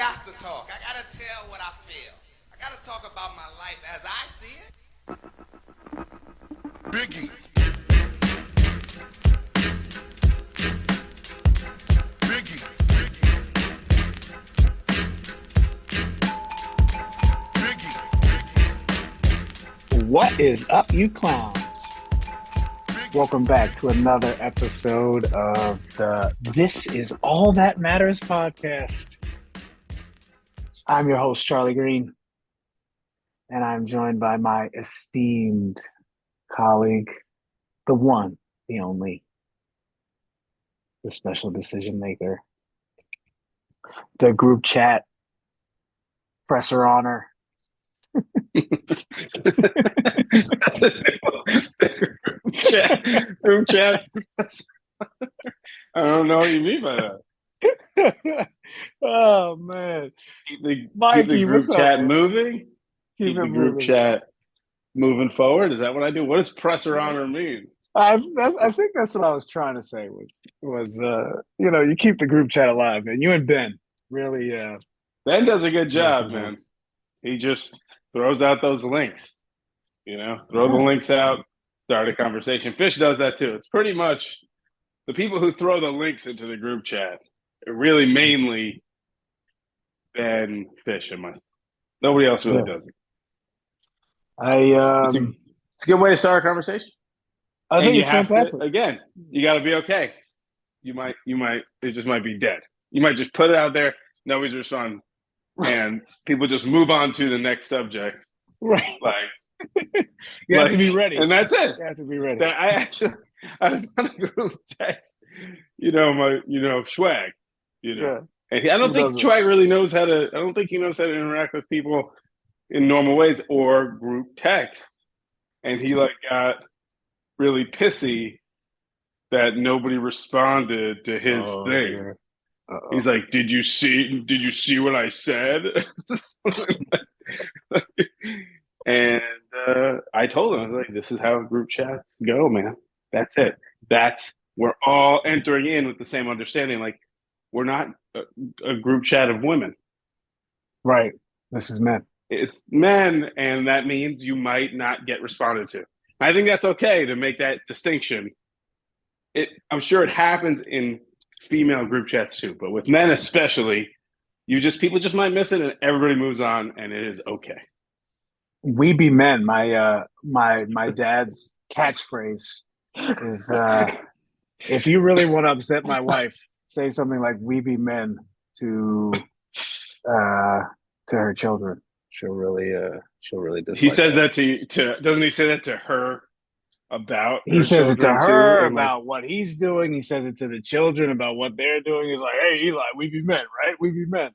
got to talk. I got to tell what I feel. I got to talk about my life as I see it. Biggie. Biggie. Biggie. What is up, you clowns? Welcome back to another episode of the This Is All That Matters podcast. I'm your host, Charlie Green, and I'm joined by my esteemed colleague, the one, the only, the special decision maker, the group chat, presser honor. Group chat. I don't know what you mean by that. Oh man, Keep the Mikey, group what's chat up, moving. Keep Keep it the group moving. chat moving forward. Is that what I do? What does presser honor mean? I think that's what I was trying to say was you keep the group chat alive, and you and Ben really Ben does a good job, working man. those. He just throws out those links. Throw the links out, start a conversation. Fish does that too. It's pretty much the people who throw the links into the group chat. Really, mainly Ben, Fish, and myself. Nobody else really does it. I It's a good way to start a conversation. I And think you it's have fantastic. to, again, you got to be okay. It just might be dead. You might just put it out there, nobody's responding, and people just move on to the next subject. Right. Like, You have to be ready. And that's it. You have to be ready. I was on a group text, Schwag, Yeah. and I don't Who think doesn't? Schwag really knows how to. I don't think he knows how to interact with people in normal ways or group text, and he got really pissy that nobody responded to his thing. Dear. He's like, Did you see what I said?" And I told him, I was like, "This is how group chats go, man. That's it. We're all entering in with the same understanding. Like, we're not a group chat of women. Right. This is men. It's men, and that means you might not get responded to. I think that's okay to make that distinction. I'm sure it happens in female group chats too, but with men especially, people just might miss it, and everybody moves on, and it is okay. We be men. My dad's catchphrase is if you really want to upset my wife, say something like "We be men" to her children. She'll really dislike He says that. to doesn't he say that to her about He her says it to children her too? And about what he's doing. He says it to the children about what they're doing. He's like, "Hey, Eli, we be men, right? We be men."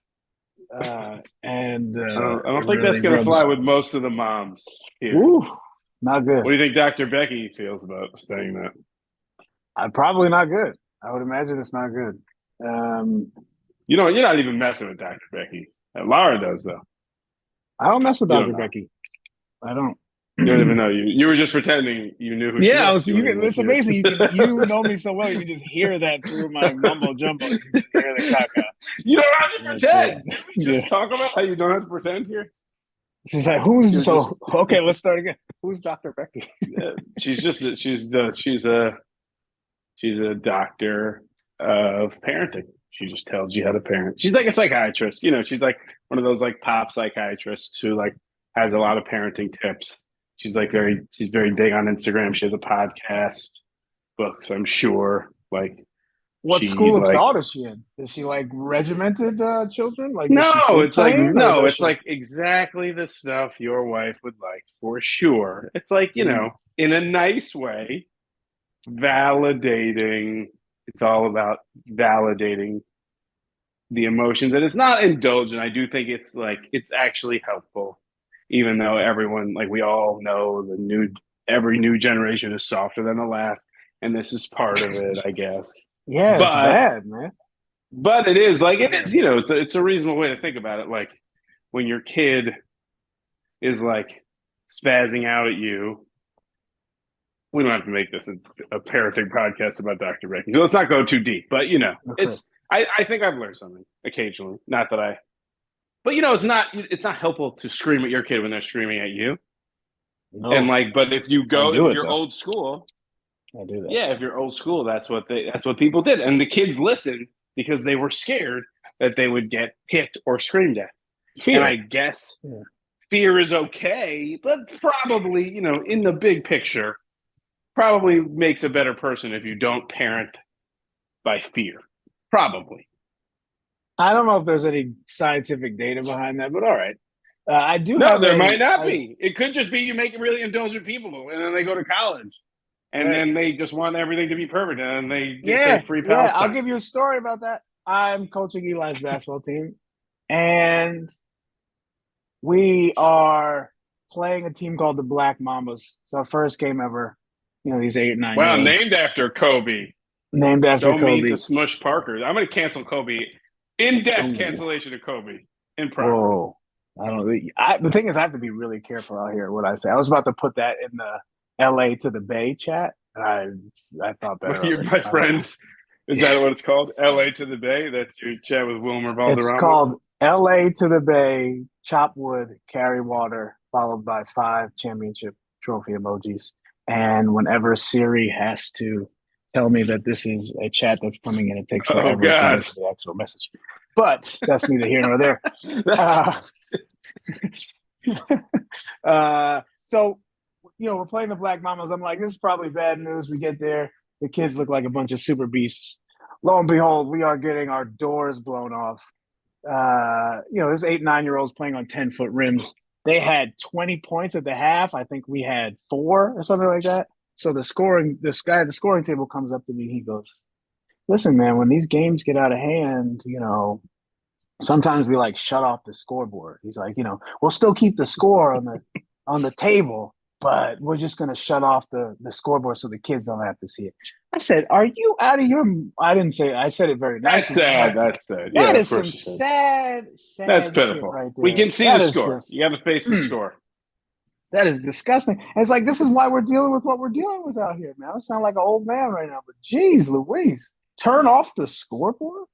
I don't think really that's going to rubs- fly with most of the moms here. Ooh, not good. What do you think Dr. Becky feels about saying that? Probably not good. I would imagine it's not good. You're not even messing with Dr. Becky. Laura does though. I don't mess with You Dr. don't know. Becky. I don't. You don't even know. You were just pretending you knew who she was. It's amazing. You know me so well. You can just hear that through my mumbo jumbo. You can just hear the caca. You don't have to pretend. Yeah. Did we just talk about how you don't have to pretend here? She's like, okay, let's start again. Who's Dr. Becky? She's a doctor of parenting. She just tells you how to parent. She's like a psychiatrist. She's like one of those like pop psychiatrists who like has a lot of parenting tips. She's very big on Instagram. She has a podcast, books, I'm sure. Like, what school of thought is she in? Is she like regimented children? Like, it's like exactly the stuff your wife would like for sure. It's like, in a nice way, validating. It's all about validating the emotions, and it's not indulgent. I do think it's actually helpful, even though everyone, like we all know, every new generation is softer than the last, and this is part of it, I guess. Yeah, it's bad, man. But it is it's a reasonable way to think about it. Like when your kid is like spazzing out at you. We don't have to make this a parenting podcast about Dr. Becky. So let's not go too deep. But Okay. I think I've learned something occasionally. Not that I But it's not helpful to scream at your kid when they're screaming at you. No, And but if you go, do if it, you're though. old school, I do that. yeah, if you're old school, that's what people did. And the kids listened because they were scared that they would get hit or screamed at. Fear. And I guess fear is okay, but probably, in the big picture, probably makes a better person if you don't parent by fear. Probably. I don't know if there's any scientific data behind that, but all right. I do No, have there might not be. It could just be you make really indulgent people, and then they go to college, and then they just want everything to be perfect, and they say free Palestine. Yeah, I'll give you a story about that. I'm coaching Eli's basketball team, and we are playing a team called the Black Mamas. It's our first game ever. These 8, 9 Wow, year olds. named after Kobe. Named after Kobe. Mean to Smush Parker. I'm going to cancel Kobe. In-depth cancellation of Kobe. In progress. Whoa. The thing is, I have to be really careful out here what I say. I was about to put that in the LA to the Bay chat, and I thought better. My friends, is that what it's called? LA to the Bay? That's your chat with Wilmer Valderrama? It's called LA to the Bay, chop wood, carry water, followed by 5 championship trophy emojis. And whenever Siri has to tell me that this is a chat that's coming in, it takes forever to answer the actual message. But that's neither here nor there. So, we're playing the Black Mamas. I'm like, this is probably bad news. We get there. The kids look like a bunch of super beasts. Lo and behold, we are getting our doors blown off. There's 8, 9-year-olds playing on 10-foot rims. They had 20 points at the half. I think we had 4 or something like that. So this guy at the scoring table comes up to me. He goes, listen, man, when these games get out of hand, sometimes we shut off the scoreboard. He's like, we'll still keep the score on the table, but we're just going to shut off the scoreboard so the kids don't have to see it. I said, are you out of your – I said it very nicely. That's sad. Yeah, that is some sad that's pitiful. Right there. We can see the score. You got to face the score. That is disgusting. And it's like, this is why we're dealing with what we're dealing with out here, man. I sound like an old man right now, but geez Louise. Turn off the scoreboard?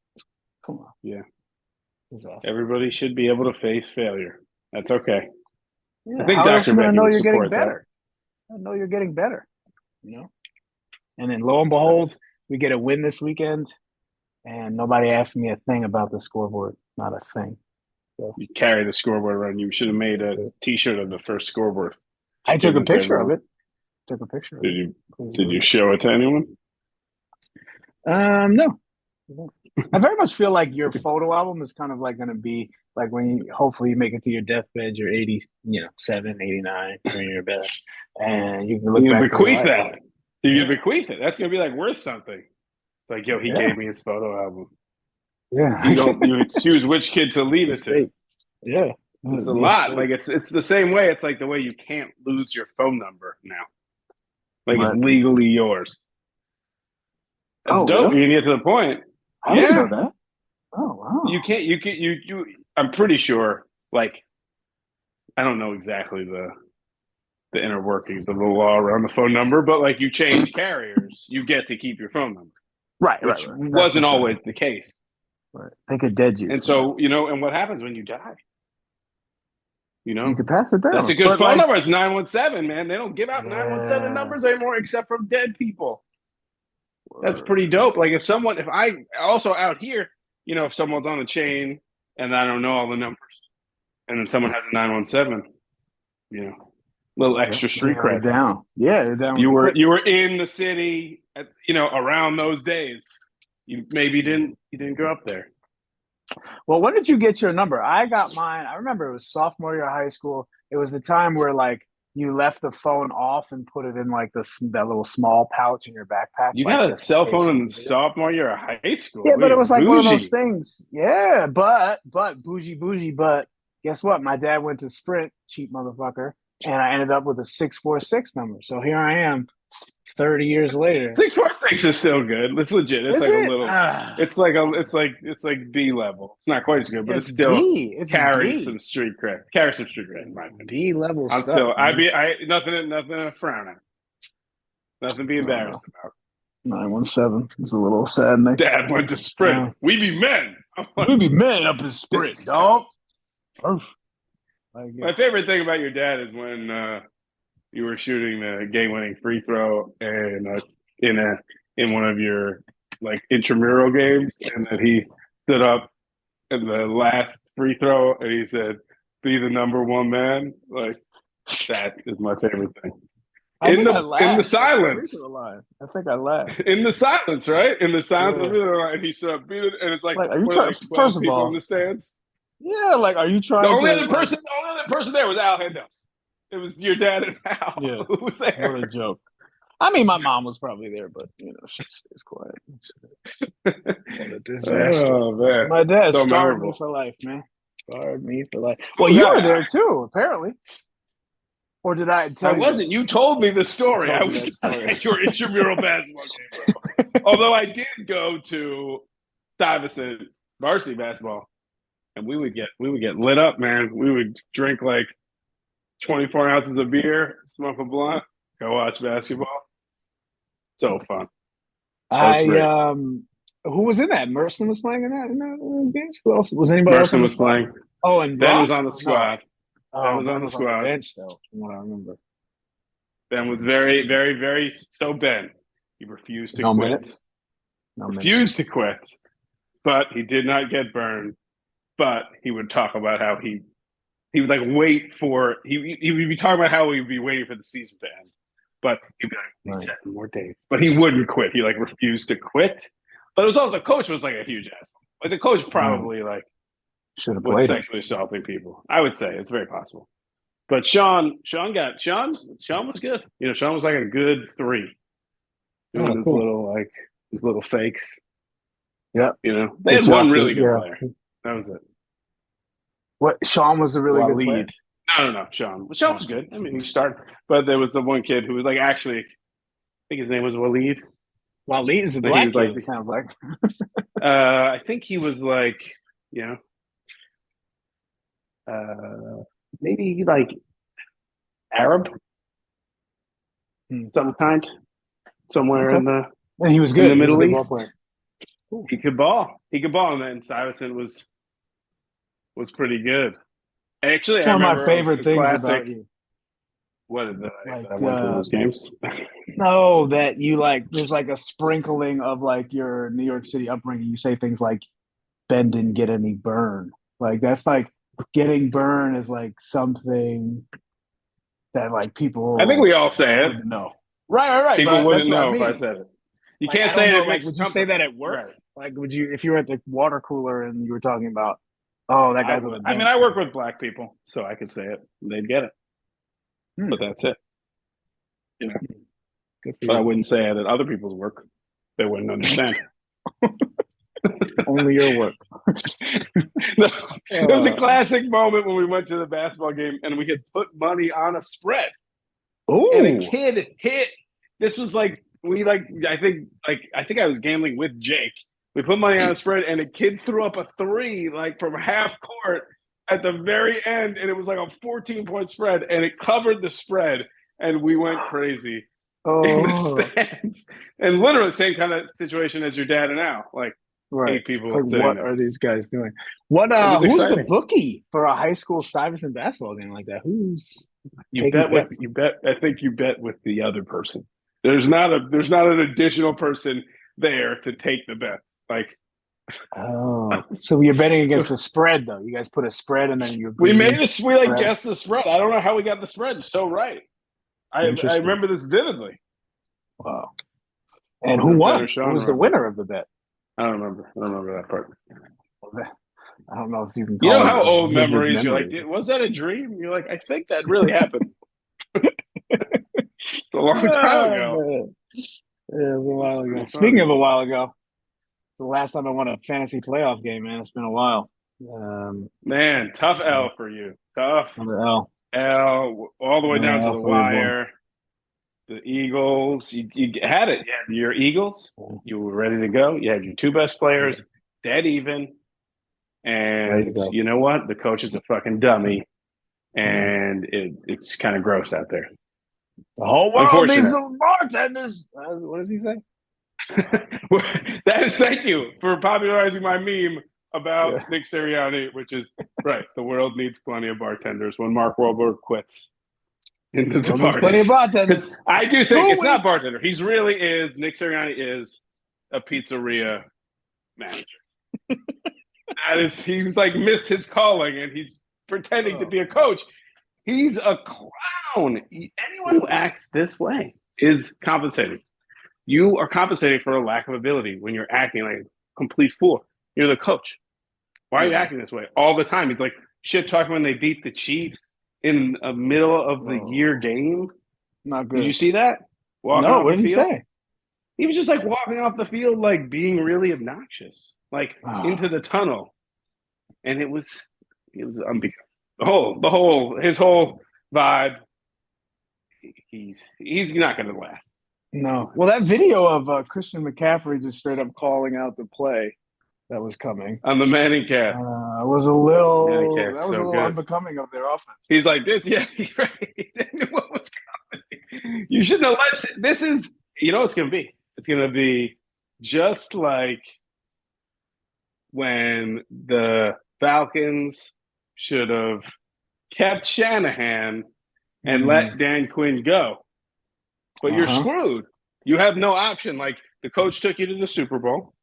Come on. Yeah. Awesome. Everybody should be able to face failure. That's okay. Yeah. I think How Dr. else you Becky know would you're getting support better? I know you're getting better, And then lo and behold, we get a win this weekend, and nobody asked me a thing about the scoreboard. Not a thing. So, you carry the scoreboard around. You should have made a T-shirt of the first scoreboard. I took a picture of it. Did you show it to anyone? No. I very much feel like your photo album is kind of going to be like when you hopefully make it to your deathbed, you're 87, 89, you're in your bed, and you can look back. Bequeath that. You bequeath it. That's going to be worth something. Like, yo, he gave me his photo album. Yeah. You choose which kid to leave it to. Yeah. It's a lot. It's the same way. It's like the way you can't lose your phone number now. It's legally yours. That's dope. Really? You get to the point. I didn't know that. Oh, wow. You can't. You. I'm pretty sure. I don't know exactly the inner workings of the law around the phone number, but you change carriers, you get to keep your phone number. Right. Which wasn't always the case. Right. They could dead you. And so and what happens when you die? You could pass it down. That's a good phone number. It's 917, man. They don't give out 917 numbers anymore except from dead people. That's pretty dope. If I also out here, if someone's on the chain and I don't know all the numbers, and then someone has a 917, little extra street cred. Down. Yeah, down. You were in the city, around those days. You maybe didn't go up there. Well, when did you get your number? I got mine. I remember it was sophomore year of high school. It was the time where you left the phone off and put it in that little small pouch in your backpack. You got a cell phone in sophomore year of high school. Yeah, but it was one of those things. Yeah, but bougie. But guess what? My dad went to Sprint, cheap motherfucker, and I ended up with a 646 number. So here I am, 30 years later. 646 is still good. It's legit. It's is a little. It's like B level. It's not quite as good, but it's still carries some street cred. Carries some street cred. In my opinion. B level I'm stuff. still. Nothing to frown at. Nothing to be embarrassed about. 917 is a little saddening. Dad went to Sprint. We be men. We be men up in Sprint, dog. Oof. Like, My favorite thing about your dad is when you were shooting the game-winning free throw and in one of your like intramural games, and that he stood up in the last free throw and he said, "Be the number one man." Like that is my favorite thing. I think I In the laughed. silence, I think I laughed. in the silence, right? In the silence Yeah. of it, and he stood up, beat it, and it's like, Like, are you what, trying? like 12 First of people all, in the stands. yeah. Like, are you The trying only to? other person, the only other person there was Al Hendo. It was your dad and Al Yeah. who was there. What a joke. I mean, my mom was probably there, but she stays quiet. What a disaster. Oh man, My dad so scarred me memorable. for life, man. Scarred me for life. Who Well, was you that? were there too, apparently. Or did I tell I you? wasn't. You told me the story. Told I me was that not story. at your intramural basketball game, bro. Although I did go to Stuyvesant varsity basketball, and we would get lit up, man. We would drink like 24 ounces of beer, smoke a blunt, go watch basketball. So fun. That's great. Who was in that? Merson was playing in those games. Who else was anybody else on Merson the was squad? playing. Oh, and Ben was Ruff? on the No. squad. Ben was on the was squad. bench though, from what I remember. Ben was very, very, very so Ben. He refused to No quit. minutes. No minutes. Refused to quit. But he did not get burned. But he would talk about how he would like wait for he would be talking about how he would be waiting for the season to end. But he'd be like, Right. 7 more days. But he wouldn't quit. He like refused to quit. But it was also the coach was like a huge asshole. Like the coach probably like should have was played him. sexually assaulting people. I would say it's very possible. But Sean was good. You know, Sean was like a good 3. Doing his little fakes. Yeah. You know, they had one really good player. That was it. What? Sean was a really good player. Lead. No. Sean was good. I mean, he started, but there was the one kid who was like actually, I think his name was Waleed. Waleed is a black kid. Like, it sounds like. I think he was like, maybe like Arab, some kind, somewhere in the. And he was good in the Middle East. He could ball, and then Stuyvesant was pretty good. Actually, it's one of my favorite things about you. What is that? I went to those games. No, that you like. There's like a sprinkling of like your New York City upbringing. You say things like, "Ben didn't get any burn." Like that's like getting burn is like something that like people. I think we all say it. No, right. People wouldn't know if I said it. You like, can't say it. Like, would you say that at work? Right. Like, would you if you were at the water cooler and you were talking about, oh, that guy's on the bench. I mean, I work with black people, so I could say it. They'd get it. But that's it. You know, but I wouldn't say it at other people's work. They wouldn't understand. Only your work. No, it was a classic moment when we went to the basketball game and we had put money on a spread. Oh, and a kid hit. This was like I think I was gambling with Jake. We put money on a spread and a kid threw up a 3 like from half court at the very end, and it was like a 14-point spread, and it covered the spread, and we went crazy in the stands. And literally the same kind of situation as your dad and Al, like 8 people. Like, what are these guys doing? Who's the bookie for a high school Stuyvesant basketball game like that? Who's you bet? I think you bet with the other person. There's not an additional person there to take the bet. Like, so you're betting against the spread though. You guys put a spread and then we guessed the spread. I don't know how we got the spread so right. I remember this vividly. Wow. And who won? Who was the winner of the bet? I don't remember. I don't remember that part. I don't know if you can. You know how old memories? You're like, was that a dream? You're like, I think that really happened. It's a long time ago. Yeah, it was a while ago. Speaking of a while ago, it's the last time I won a fantasy playoff game, man. It's been a while. Man, tough L for you. Tough L all the way down to the wire. The Eagles, you had it. You had your Eagles. You were ready to go. You had your 2 best players, dead even. And you know what? The coach is a fucking dummy, and it's kind of gross out there. The whole world needs those bartenders. What does he say? Thank you for popularizing my meme. about Yeah. Nick Sirianni, which is right. The world needs plenty of bartenders when Mark Wahlberg quits in The Well, there's plenty Departed. of bartenders. I do think 2 it's not weeks. bartender. He's really is. Nick Sirianni is a pizzeria manager. He's like missed his calling and he's pretending to be a coach. He's a clown. Anyone who acts this way is compensating. You are compensating for a lack of ability when you're acting like a complete fool. You're the coach. Why are you acting this way all the time? He's like shit talking when they beat the Chiefs in the middle of the year game. Not good. Did you see that? No, what did he say? He was just like walking off the field, like being really obnoxious, like into the tunnel, and it was unbecoming. His whole vibe. He's not going to last. No. Well, that video of Christian McCaffrey just straight up calling out the play that was coming On the Manning cast. Was a little good. unbecoming of their offense. He's like this, yeah, right. He knew what was coming. You shouldn't have let this is it's gonna be. It's gonna be just like when the Falcons should have kept Shanahan and let Dan Quinn go. But you're screwed. You have no option. Like the coach took you to the Super Bowl.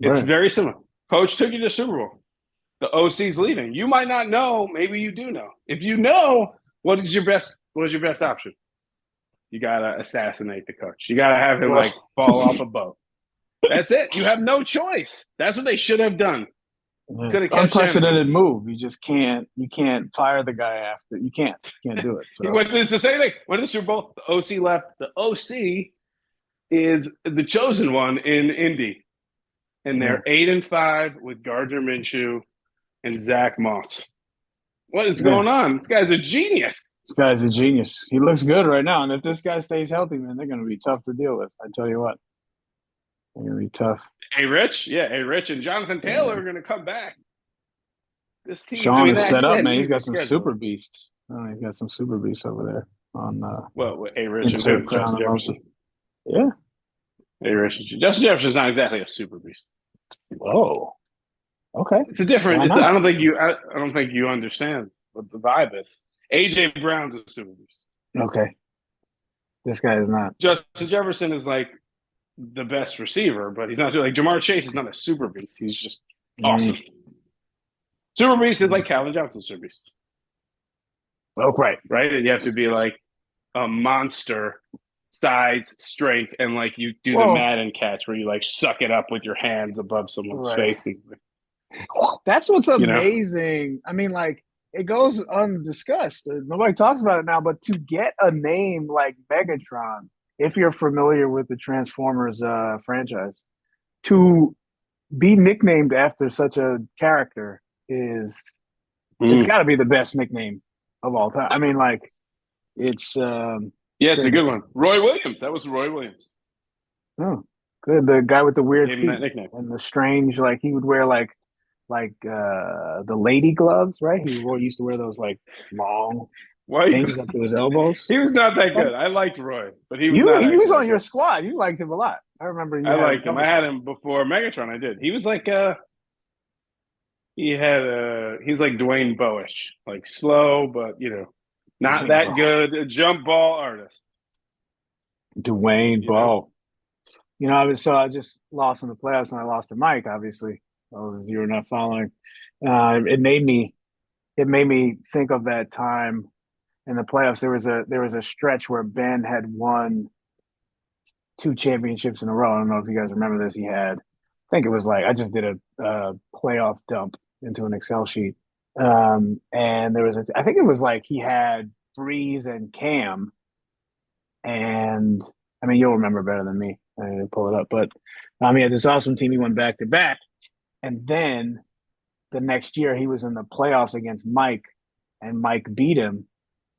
It's very similar. Coach took you to the Super Bowl. The OC's leaving. You might not know. Maybe you do know. If you know, what is your best option? You gotta assassinate the coach. You gotta have him like fall off a boat. That's it. You have no choice. That's what they should have done. Unprecedented move. You just can't. You can't fire the guy after. You can't do it. So. It's the same thing. When the Super Bowl, the OC left. The OC is the chosen one in Indy, and they're 8-5 with Gardner Minshew and Zach Moss. What is going on? This guy's a genius. This guy's a genius. He looks good right now, and if this guy stays healthy, man, they're going to be tough to deal with. I tell you what, they're going to be tough. Rich and Jonathan Taylor are going to come back. This team, Sean is set up, man. He's got some super beasts. He's got some super beasts over there on. Rich and Justin Jefferson. Yeah. Rich. Justin Jefferson's not exactly a super beast. Oh. Okay. It's a different. I don't think you understand what the vibe is. AJ Brown's a super beast. Okay. This guy is not. Justin Jefferson is like the best receiver, but he's not like Jamar Chase is not a super beast. He's just awesome. Super beast is like Calvin Johnson's super beast. Oh, right. You have to be like a monster size, strength, and like you do the Madden catch where you like suck it up with your hands above someone's face. And, that's what's amazing. I mean, like it goes undiscussed. Nobody talks about it now, but to get a name like Megatron, if you're familiar with the Transformers franchise, to be nicknamed after such a character it's got to be the best nickname of all time. I mean, like it's it's a good one. Roy Williams. That was Roy Williams. Oh, good. The guy with the weird feet that nickname. And the strange, like he would wear like the lady gloves, right? He used to wear those like long things up to his elbows. He was not that good. I liked Roy, but he was he was on your squad. You liked him a lot. I remember. I liked him. I had him before Megatron. I did. He was like he's like Dwayne Bowish, like slow, but not that good. A jump ball artist. Dwayne Bowe. I just lost in the playoffs and I lost to Mike, obviously. So if you were not following, it made me think of that time in the playoffs. There was a stretch where Ben had won 2 championships in a row. I don't know if you guys remember this. I think it was like I just did a playoff dump into an Excel sheet, and there was I think it was like he had Breeze and Cam, and I mean you'll remember better than me. I didn't pull it up, but he had this awesome team. He went back to back, and then the next year he was in the playoffs against Mike, and Mike beat him,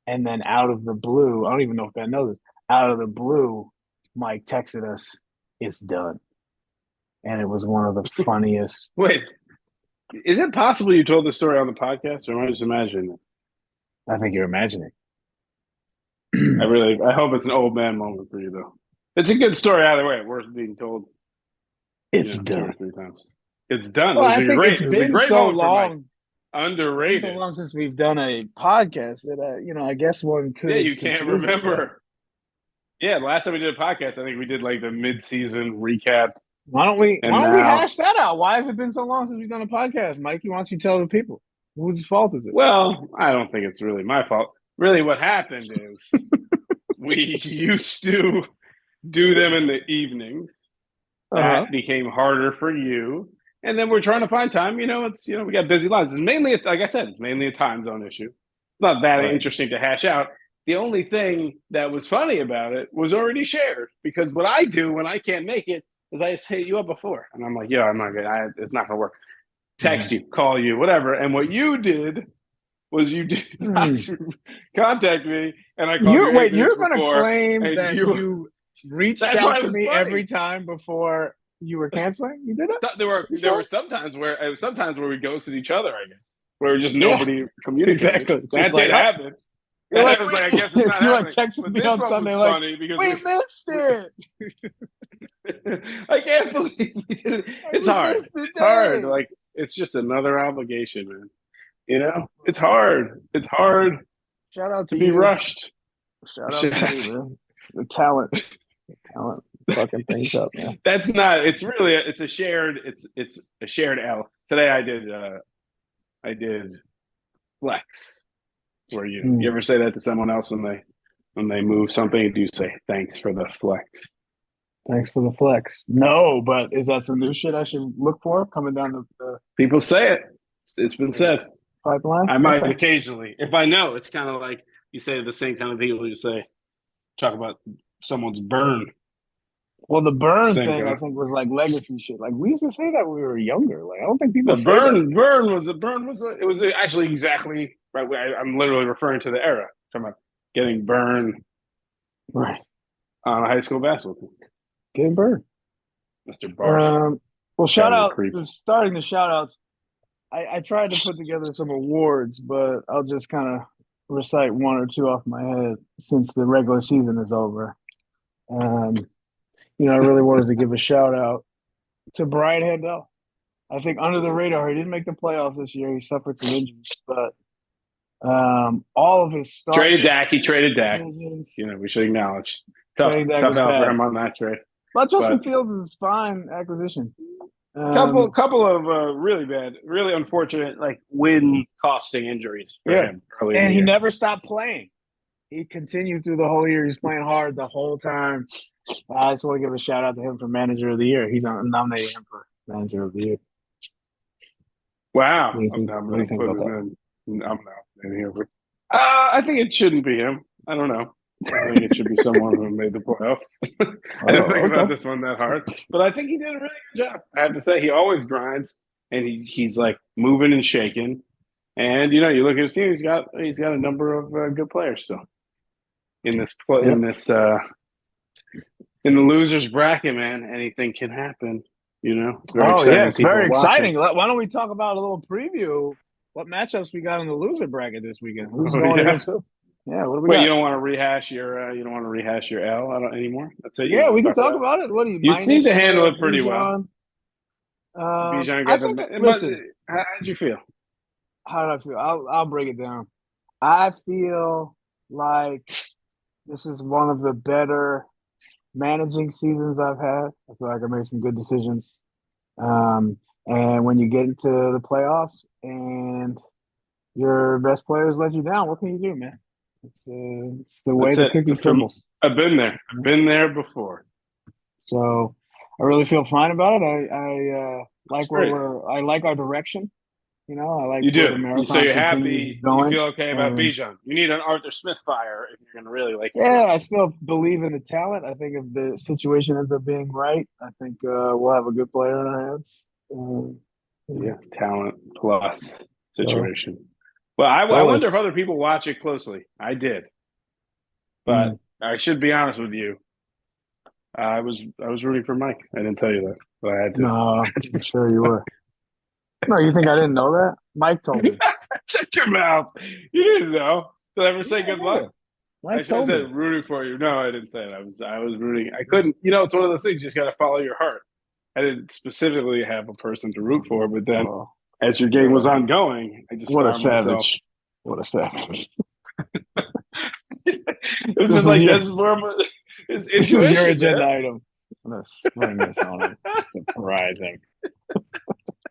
and then out of the blue, I don't even know if I know this. Out of the blue, Mike texted us, "It's done," and it was one of the funniest. Wait, is it possible you told the story on the podcast, or am I just imagining it? I think you're imagining. I hope it's an old man moment for you, though. It's a good story either way. Worth being told. It's done 2 or 3 times. It's done. Well, It was I a think great. It was a great moment for Mike. It's been Underrated. so long since we've done a podcast that I guess one could. Yeah, you can't remember. Yeah, the last time we did a podcast, I think we did like the mid-season recap. Why don't we hash that out? Why has it been so long since we've done a podcast, Mikey? Why don't you tell the people whose fault is it? Well, I don't think it's really my fault. Really, what happened is we used to do them in the evenings. That became harder for you. And then we're trying to find time. We got busy lives. It's mainly, like I said, it's mainly a time zone issue. It's not that interesting to hash out. The only thing that was funny about it was already shared, because what I do when I can't make it is I just hit you up before. And I'm like, yeah, I'm not good. It's not going to work. Text you, call you, whatever. And what you did was you did not contact me, and I called you. Wait, you're going to claim that you reached out to me every time before you were canceling? You did it? There were sometimes where we ghosted each other, I guess, where just nobody communicated. Exactly. That did happen. You're like, I guess it's not happening. Texted me on Sunday like, we missed it. I can't believe we did it. It's hard. It's hard. Like, it's just another obligation, man. It's hard. It's hard. Shout out to be rushed. Shout out to you, man. The talent fucking things up, man. That's not. It's really. It's a shared. It's a shared L. Today I did flex. Where you ever say that to someone else when they move something? Do you say thanks for the flex? Thanks for the flex. No, but is that some new shit I should look for coming down the people say it. It's been said. Pipeline? I might occasionally. If I know, it's kind of like you say the same kind of people you say. Talk about someone's burn. Well, the burn thing I think was like legacy shit. Like we used to say that when we were younger. Like I don't think people. It was actually exactly right. I'm literally referring to the era. Talking about getting burned, right, on a high school basketball team. Getting burned, Mr. Barth. Well, shout out. Starting the shout outs. I tried to put together some awards, but I'll just kind of recite one or two off my head since the regular season is over. I really wanted to give a shout out to Brian Handel. I think under the radar, he didn't make the playoffs this year. He suffered some injuries, but all of his starts. He traded Dak. We should acknowledge. Tough out for him on that trade. But Justin Fields is fine acquisition. Couple of really bad, really unfortunate, like win-costing injuries for him early. And he never stopped playing. He continued through the whole year. He's playing hard the whole time. I just want to give a shout out to him for Manager of the Year. He's nominating him for Manager of the Year. Wow. I'm nominating him. I think it shouldn't be him. I don't know. I think it should be someone who made the playoffs. I didn't think about this one that hard. But I think he did a really good job. I have to say, he always grinds, and he's like moving and shaking. And, you look at his team, he's got a number of good players still. In the losers bracket, man, anything can happen. It's very exciting. Why don't we talk about a little preview? What matchups we got in the loser bracket this weekend? Who's going against who? Yeah, what do we got? You don't want to rehash your L anymore? That's it. Yeah, we can talk about it. What do you? You seem to handle it pretty well. Bijan how did you feel? How did I feel? I'll break it down. I feel like this is one of the better managing seasons I've had. I feel like I made some good decisions. And when you get into the playoffs and your best players let you down, what can you do, man? It's the way the cookie crumbles. I've been there. I've been there before. So I really feel fine about it. I like our direction. I like you do. So you're happy. You feel okay about Bijan. You need an Arthur Smith fire if you're going to really like. Yeah, I still believe in the talent. I think if the situation ends up being right, I think we'll have a good player in our hands. Talent plus situation. Well, I wonder if other people watch it closely. I did, but I should be honest with you. I was rooting for Mike. I didn't tell you that, but I had to. No, I'm sure you were. No, you think I didn't know that? Mike told me. Shut your mouth. You didn't know. Did I ever say good luck? Mike I should have said rooting for you. No, I didn't say it. I was rooting. I couldn't. It's one of those things. You just got to follow your heart. I didn't specifically have a person to root for, but then Oh, as your game was ongoing, I just what a found myself. savage! What a savage! It was This just was like your- this is more of a it's This is your intuition, agenda man. item. I'm gonna spring this on him. Surprising.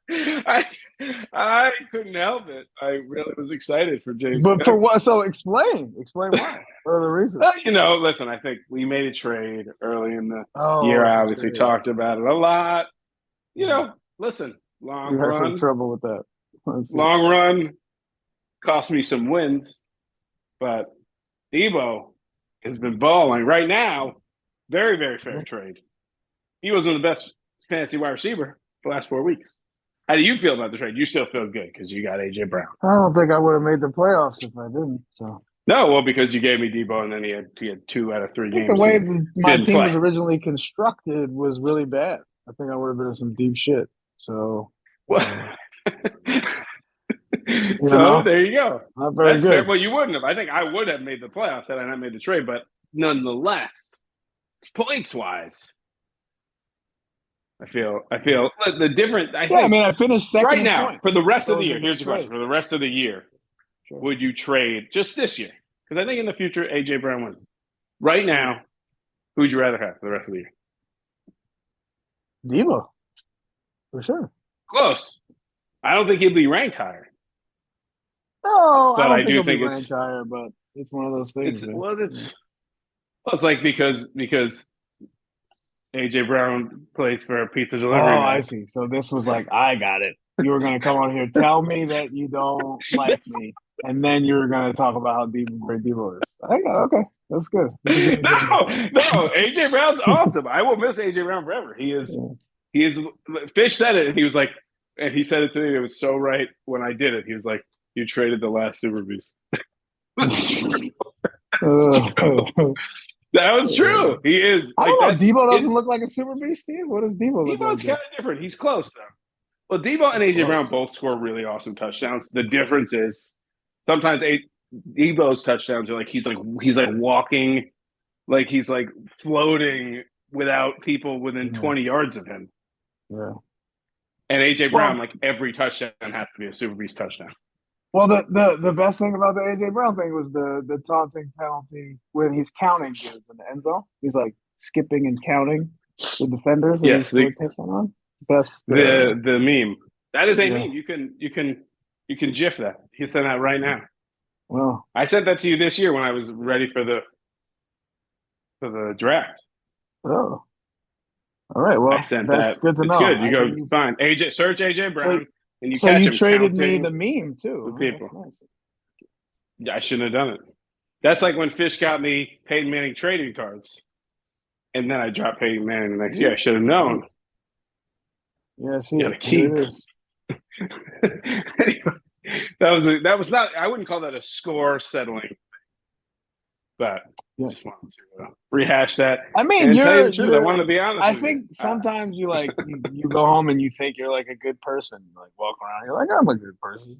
I couldn't help it. I really was excited for James. But for what? So explain why. What are the reasons? Well, listen, I think we made a trade early in the Oh, year. it's a I obviously trade. talked about it a lot. Listen, long You had some run, trouble with that. Let's see. long run cost me some wins, but Debo has been balling right now. Very, very fair trade. He was one of the best fantasy wide receiver the last 4 weeks. How do you feel about the trade? You still feel good because you got AJ Brown. I don't think I would have made the playoffs if I didn't. So No, well, because you gave me Debo, and then he had 2 out of 3 I think games. the way my didn't team play. was originally constructed was really bad. I think I would have been in some deep shit. So Well, know? there you go. not very That's good. fair. Well, you wouldn't have. I think I would have made the playoffs had I not made the trade, but nonetheless, points wise, I feel the difference. I think I finished second right in now points. for the rest So of it the was year. a Here's the trade. question: for the rest of the year, Sure. would you trade just this year? Because I think in the future, AJ Brown wins. Right now, who'd you rather have for the rest of the year? Debo, for sure. Close. I don't think he'd be ranked higher. No, But I don't I think do he'll think be it's- ranked higher, but it's one of those things. It's like because AJ Brown plays for a pizza Oh, delivery. I see. So this was like, I got it. You were going to come on here, tell me that you don't like me, and then you were going to talk about how great Debo is. I got okay. That's good. That's a good agenda. No, AJ Brown's awesome. I will miss AJ Brown forever. He is. Fish said it, and he was like, and he said it to me. It was so right when I did it. He was like, "You traded the last Super Beast." That was true. He is. I don't know. Debo doesn't his- look like a super beast, Steve. What does Debo look like? Debo's kind of different. He's close though. Well, Debo and AJ Brown both score really awesome touchdowns. The difference is sometimes Debo's touchdowns are like he's like walking, like he's like floating without people within 20 yards of him. Yeah. And AJ Brown, like every touchdown has to be a Super Beast touchdown. Well, the best thing about the AJ Brown thing was the taunting penalty when he's counting dudes in the end zone. He's like skipping and counting the defenders. Yes, on. Best the meme. That is a meme. You can GIF that. You send that right now. Well, I sent that to you this year when I was ready for the draft. Oh, all right. Well, that's good to know. It's good. You go find search AJ Brown, and you so catch you him traded me counting the meme too. with people. That's nice. Yeah, I shouldn't have done it. That's like when Fish got me Peyton Manning trading cards, and then I dropped Peyton Manning the next year. I should have known. Yeah, see, You gotta keep. It is. Anyway, that was not. I wouldn't call that a score settling, but I just wanted to rehash that. I mean, I want to be honest. I think sometimes you like you go home and you think you're like a good person. You like walk around, you're like, I'm a good person.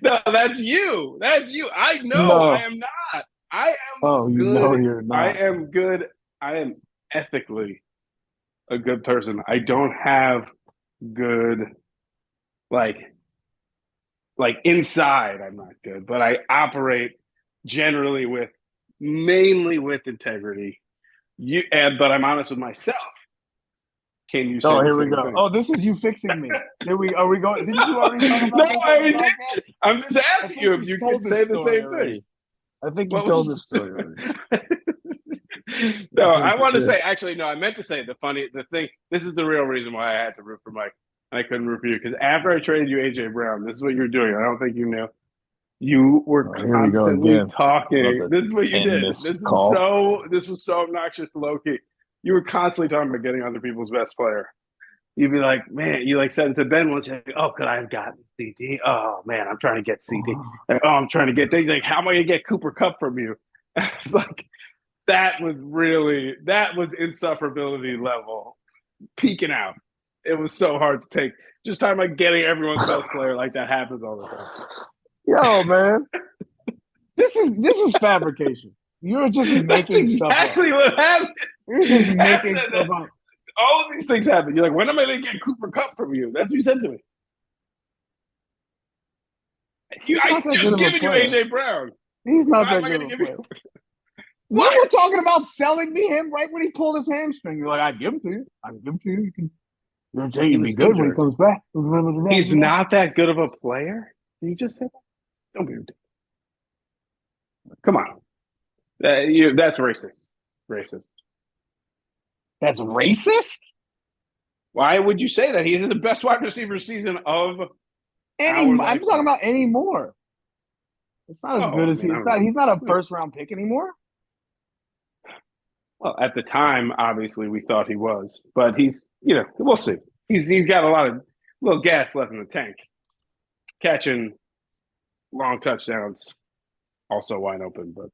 No, that's you. That's you. I know I am not. I am. Oh, you good. know you're not. I am good. I am ethically a good person. I don't have good, like inside. I'm not good, but I operate generally mainly with integrity. But I'm honest with myself. Can you? Oh, here we go. Thing? Oh, this is you fixing me. Are we going? Didn't you already talk about No, this? I already did. I'm just asking you if you could say the same already. thing. I think you told this story already. No, I want to say, actually, no, I meant to say the thing, this is the real reason why I had to root for Mike. I couldn't root for you because after I traded you AJ Brown, this is what you were doing. I don't think you knew. You were constantly talking. This is what you did. This was so obnoxious to low key. You were constantly talking about getting other people's best player. You'd be like, man, you like said it to Ben once, like, oh, could I have gotten CD? Oh man, I'm trying to get CD. Like, oh, I'm trying to get things. Like, how am I gonna get Cooper Kupp from you? It's like that was insufferability level peaking out. It was so hard to take. Just talking about getting everyone's best player like that happens all the time. Yo, man. This is fabrication. You're just making stuff up. Exactly what happened. You're just making After that, about. all of these things happen. You're like, when am I going to get Cooper Cup from you? That's what you said to me. He's I not that just good of a giving you player. AJ Brown. He's not Why that am I good going of to a give player. you? You What? were talking about selling me him right when he pulled his hamstring. You're like, I'd give him to you. I'd give him to you. You can. You're saying he'd be good when he comes back. He's not that good of a player. You just said that. Don't be ridiculous. Come on. That's racist. Racist. That's racist. Why would you say that? He's the best wide receiver season of. I'm talking about anymore. It's not as good as he's not. He's not a first round pick anymore. Well, at the time, obviously, we thought he was, but he's. We'll see. He's got a lot of little gas left in the tank. Catching long touchdowns, also wide open, but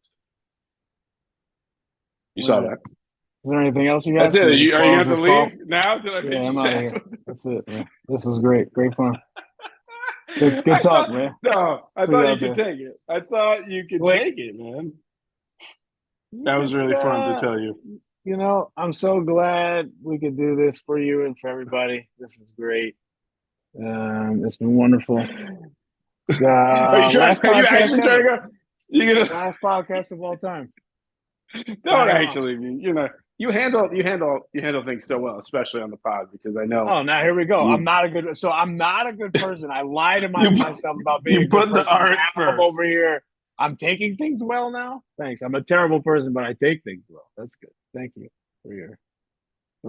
you saw that. Is there anything else you got? That's it. Are you going to leave now? Did I make I'm you out of sad? here. That's it, man. This was great. Great fun. Good talk, man. No, I See thought you you out could there. take it. I thought you could take it, man. That was really fun to tell you. I'm so glad we could do this for you and for everybody. This is great. It's been wonderful. Are you actually trying to go? Last podcast of all time. Don't actually. You handle things so well, especially on the pod, because I know. Oh, now here we go. I'm not a good person. I lie to myself about being a good person. The art first. I'm over here. I'm taking things well now. Thanks. I'm a terrible person, but I take things well. That's good. Thank you for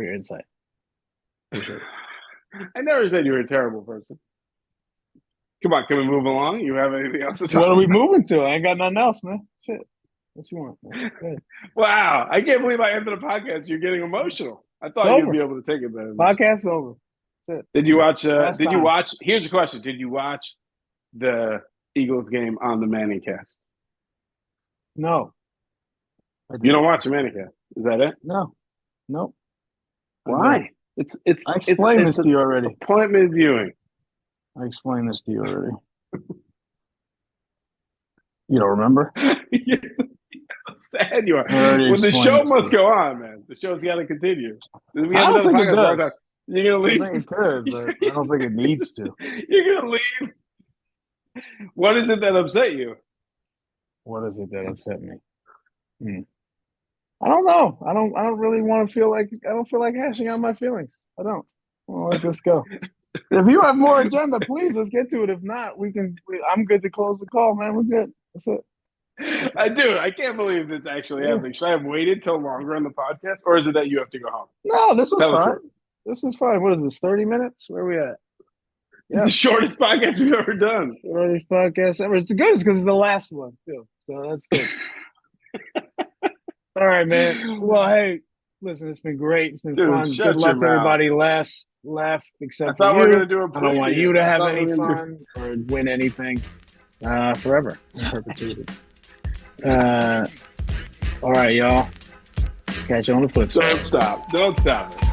your insight. Appreciate it. I never said you were a terrible person. Come on, can we move along? You have anything else to talk about? What are we about? moving to? I ain't got nothing else, man. That's it. What you want, man? Good. Wow, I can't believe I ended the podcast. You're getting emotional. I thought you'd be able to take it better. Podcast's over. That's it. Did you watch? You watch? Here's the question: did you watch the Eagles game on the Manning cast? No. You don't watch the Manning cast? Is that it? No. Nope. Why? I explained this to you already. Appointment viewing. I explained this to you already. You don't remember? Sad you are. Well, the show must go on, man. The show's got to continue. We have another podcast. You're gonna leave. I think it could, but I don't think it needs to. You're gonna leave. What is it that upset you? What is it that upset me? I don't know. I don't really want to feel like I don't feel like hashing out my feelings. I don't. Well, let this go. If you have more agenda, please let's get to it. If not, I'm good to close the call, man. We're good. That's it. I can't believe this actually happening. Should I have waited till longer on the podcast, or is it that you have to go home? No, this was fine. This was fine. What is this? 30 minutes? Where are we at? It's the shortest podcast we've ever done. Shortest podcast ever. It's good because it's the last one too. So that's good. All right, man. Well, hey, listen, it's been great. It's been fun. Good luck to everybody left except for you. We're gonna do a preview. I don't want you to have any fun or win anything forever in perpetuity. All right, y'all. Catch you on the flip side. Don't stop it.